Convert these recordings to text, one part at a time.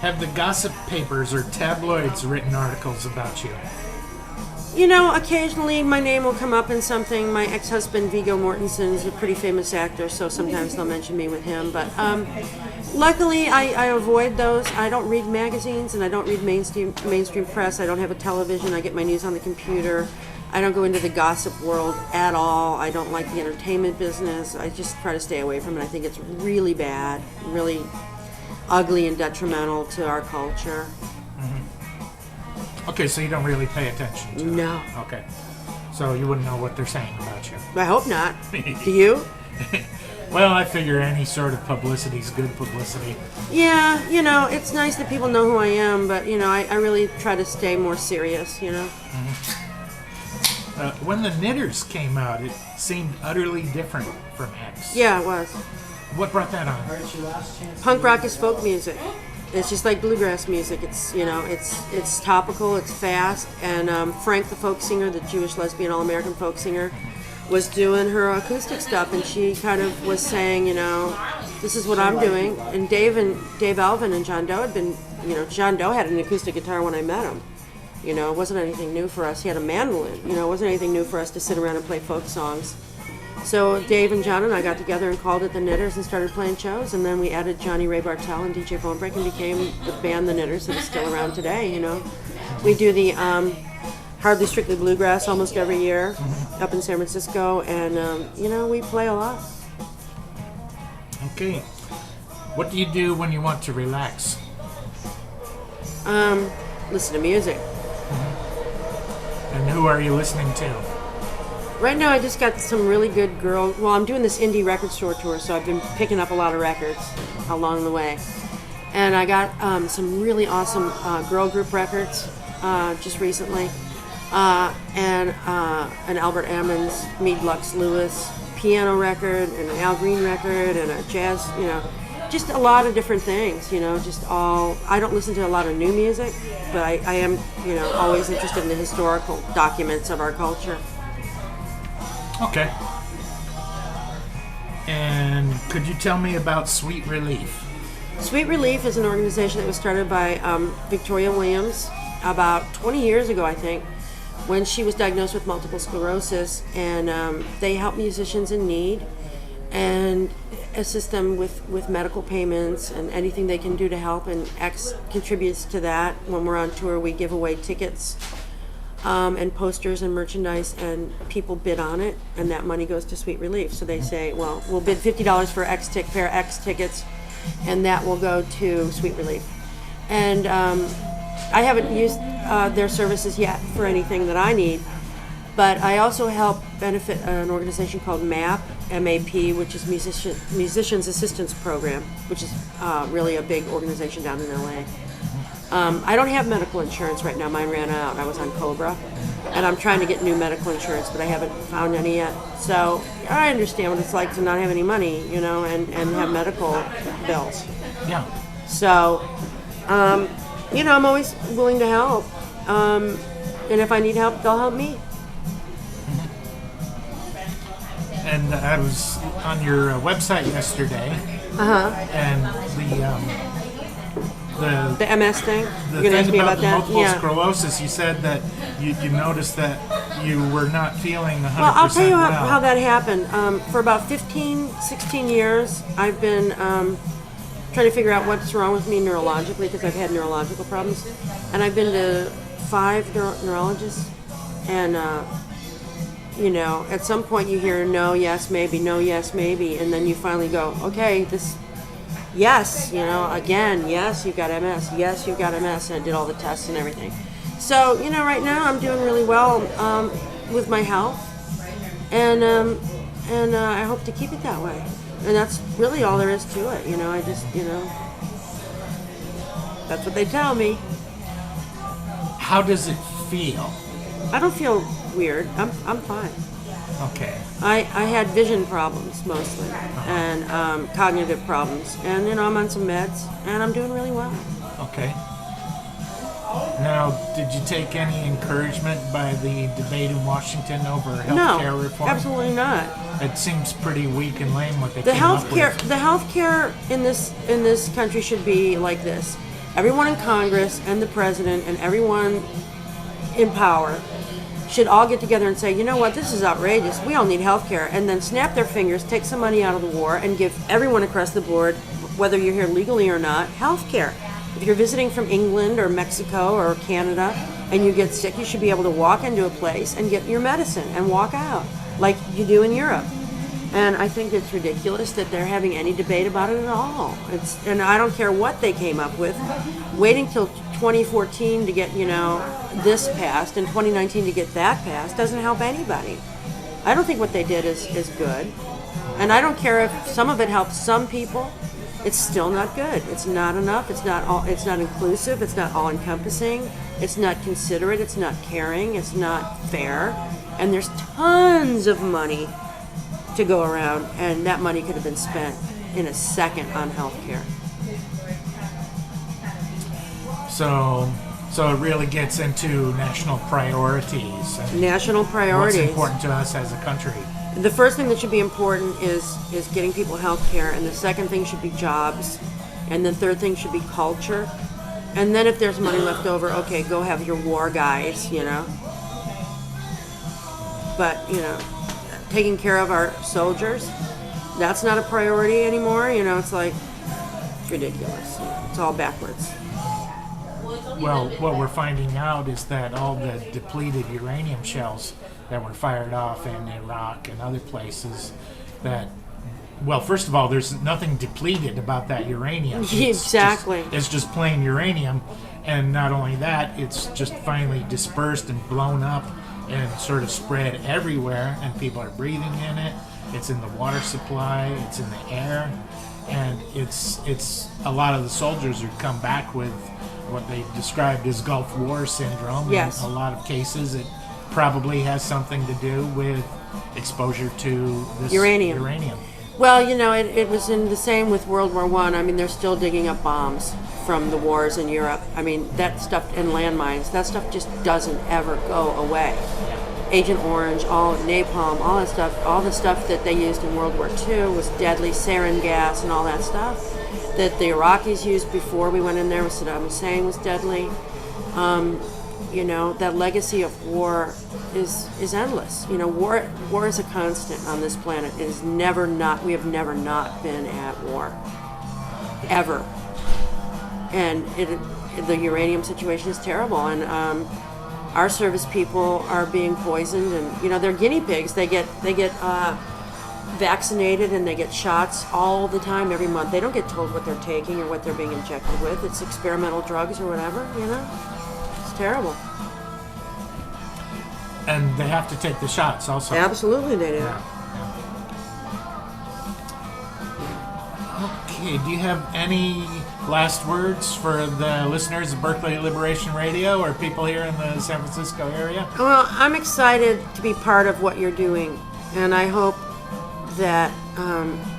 Have the gossip papers or tabloids written articles about you? You know, occasionally my name will come up in something. My ex-husband, Viggo Mortensen, is a pretty famous actor, so sometimes they'll mention me with him. But luckily, I avoid those. I don't read magazines, and I don't read mainstream press. I don't have a television. I get my news on the computer. I don't go into the gossip world at all. I don't like the entertainment business. I just try to stay away from it. I think it's really bad, really ugly and detrimental to our culture. Okay, so you don't really pay attention to No. it. Okay. So you wouldn't know what they're saying about you. I hope not. Do you? Well, I figure any sort of publicity is good publicity. Yeah, you know, it's nice that people know who I am, but, you know, I really try to stay more serious, you know? When the Knitters came out, it seemed utterly different from X. Yeah, it was. What brought that on? Punk rock is folk music. It's just like bluegrass music. It's, you know, it's topical, it's fast, and Frank, the folk singer, the Jewish lesbian all-American folk singer, was doing her acoustic stuff, and she kind of was saying, you know, this is what I'm doing. And Dave Elvin and John Doe had been, you know, John Doe had an acoustic guitar when I met him. You know, it wasn't anything new for us. He had a mandolin. You know, it wasn't anything new for us to sit around and play folk songs. So Dave and John and I got together and called it the Knitters and started playing shows, and then we added Johnny Ray Bartell and DJ Bonebreak and became the band the Knitters that is still around today, you know. We do the Hardly Strictly Bluegrass almost every year up in San Francisco, and, you know, we play a lot. Okay. What do you do when you want to relax? Listen to music. And who are you listening to? Right now, I just got some really good girl. Well, I'm doing this indie record store tour, so I've been picking up a lot of records along the way. And I got some really awesome girl group records just recently, and an Albert Ammons, Meade Lux Lewis piano record, and an Al Green record, and a jazz. You know, just a lot of different things. You know, just all. I don't listen to a lot of new music, but I am, you know, always interested in the historical documents of our culture. Okay. And could you tell me about Sweet Relief? Sweet Relief is an organization that was started by Victoria Williams about 20 years ago, I think, when she was diagnosed with multiple sclerosis, and they help musicians in need and assist them with medical payments and anything they can do to help, and X contributes to that. When we're on tour, we give away tickets and posters and merchandise, and people bid on it, and that money goes to Sweet Relief. So they say, well, we'll bid $50 for pair X tickets, and that will go to Sweet Relief. And I haven't used their services yet for anything that I need, but I also help benefit an organization called MAP, M-A-P, which is Musicians Assistance Program, which is really a big organization down in LA. I don't have medical insurance right now. Mine ran out. I was on Cobra, and I'm trying to get new medical insurance, but I haven't found any yet. So I understand what it's like to not have any money, you know, and have medical bills. Yeah. So, you know, I'm always willing to help. And if I need help, they'll help me. And I was on your website yesterday, and the MS thing? The You're going to thing ask me about about that? multiple Yeah. sclerosis, you said that you noticed that you were not feeling 100% Well, I'll tell you well. how that happened. For about 15, 16 years, I've been trying to figure out what's wrong with me neurologically, because I've had neurological problems. And I've been to 5 neurologists. And, you know, at some point you hear no, yes, maybe, no, yes, maybe. And then you finally go, okay, yes, you know, again, yes, you've got MS. Yes, you've got MS. And I did all the tests and everything. So, you know, right now I'm doing really well with my health. And I hope to keep it that way. And that's really all there is to it. You know, I just, you know, that's what they tell me. How does it feel? I don't feel weird. I'm fine. Okay. I had vision problems mostly, and cognitive problems, and you know, I'm on some meds, and I'm doing really well. Okay. Now, did you take any encouragement by the debate in Washington over healthcare reform? No, absolutely not. It seems pretty weak and lame what they The came up with. healthcare in this country should be like this. everyone in Congress and the president and everyone in power should all get together and say, you know what, this is outrageous. We all need health care. And then snap their fingers, take some money out of the war, and give everyone across the board, whether you're here legally or not, health care. If you're visiting from England or Mexico or Canada and you get sick, you should be able to walk into a place and get your medicine and walk out like you do in Europe. And I think it's ridiculous that they're having any debate about it at all. And I don't care what they came up with. Waiting till 2014 to get, this passed and 2019 to get that passed doesn't help anybody. I don't think what they did is good. And I don't care if some of it helps some people. It's still not good. It's not enough. It's not inclusive. It's not all encompassing. It's not considerate. It's not caring. It's not fair. And there's tons of money to go around, and that money could have been spent in a second on health care. So it really gets into national priorities. National priorities. What's important to us as a country. The first thing that should be important is getting people health care, and the second thing should be jobs, and the third thing should be culture. And then if there's money left over, okay, go have your war guys, But, taking care of our soldiers, that's not a priority anymore. It's like ridiculous. It's all backwards. Well, what we're finding out is that all the depleted uranium shells that were fired off in Iraq and other places first of all, there's nothing depleted about that uranium. Exactly. It's just plain uranium. And not only that, it's just finally dispersed and blown up and sort of spread everywhere, and people are breathing in it. It's in the water supply, it's in the air, and it's a lot of the soldiers who come back with what they described as Gulf War syndrome. Yes. In a lot of cases, it probably has something to do with exposure to this uranium. Well, it was in the same with World War I. I mean, they're still digging up bombs from the wars in Europe. I mean, that stuff, and landmines, that stuff just doesn't ever go away. Agent Orange, all napalm, all that stuff, all the stuff that they used in World War II was deadly, sarin gas and all that stuff that the Iraqis used before we went in there with Saddam Hussein was deadly. That legacy of war is endless. War is a constant on this planet. It is never not. We have never not been at war, ever. And the uranium situation is terrible. And our service people are being poisoned, and they're guinea pigs. They get vaccinated and they get shots all the time, every month. They don't get told what they're taking or what they're being injected with. It's experimental drugs or whatever. It's terrible. And they have to take the shots also. Absolutely, they do. Yeah. Okay, do you have any last words for the listeners of Berkeley Liberation Radio or people here in the San Francisco area? Well, I'm excited to be part of what you're doing, and I hope that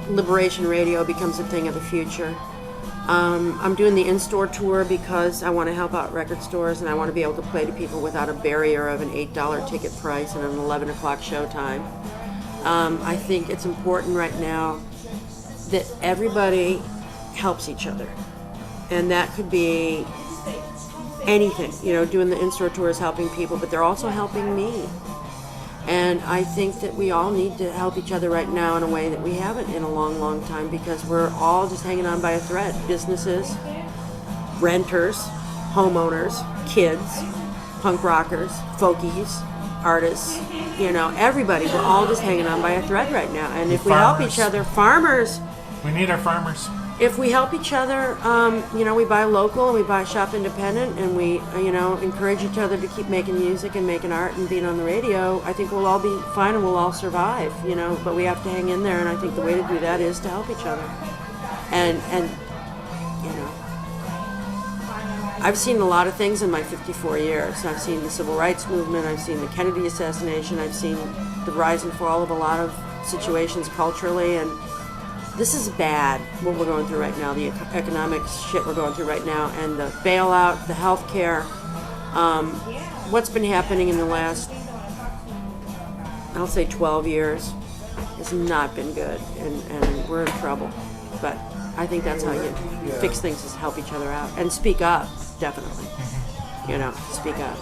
Liberation Radio becomes a thing of the future. I'm doing the in-store tour because I want to help out record stores, and I want to be able to play to people without a barrier of an $8 ticket price and an 11 o'clock show time. I think it's important right now that everybody helps each other. And that could be anything. Doing the in-store tour is helping people, but they're also helping me. And I think that we all need to help each other right now in a way that we haven't in a long, long time, because we're all just hanging on by a thread. Businesses, renters, homeowners, kids, punk rockers, folkies, artists, everybody. We're all just hanging on by a thread right now. And if we help each other, farmers. We need our farmers. If we help each other, we buy local and we buy shop independent, and we, encourage each other to keep making music and making art and being on the radio, I think we'll all be fine and we'll all survive, but we have to hang in there, and I think the way to do that is to help each other. And I've seen a lot of things in my 54 years. I've seen the civil rights movement, I've seen the Kennedy assassination, I've seen the rise and fall of a lot of situations culturally, and this is bad, what we're going through right now, the economic shit we're going through right now, and the bailout, the health care. What's been happening in the last, I'll say 12 years, has not been good, and we're in trouble. But I think that's how you fix things, is help each other out and speak up, definitely. You know, speak up.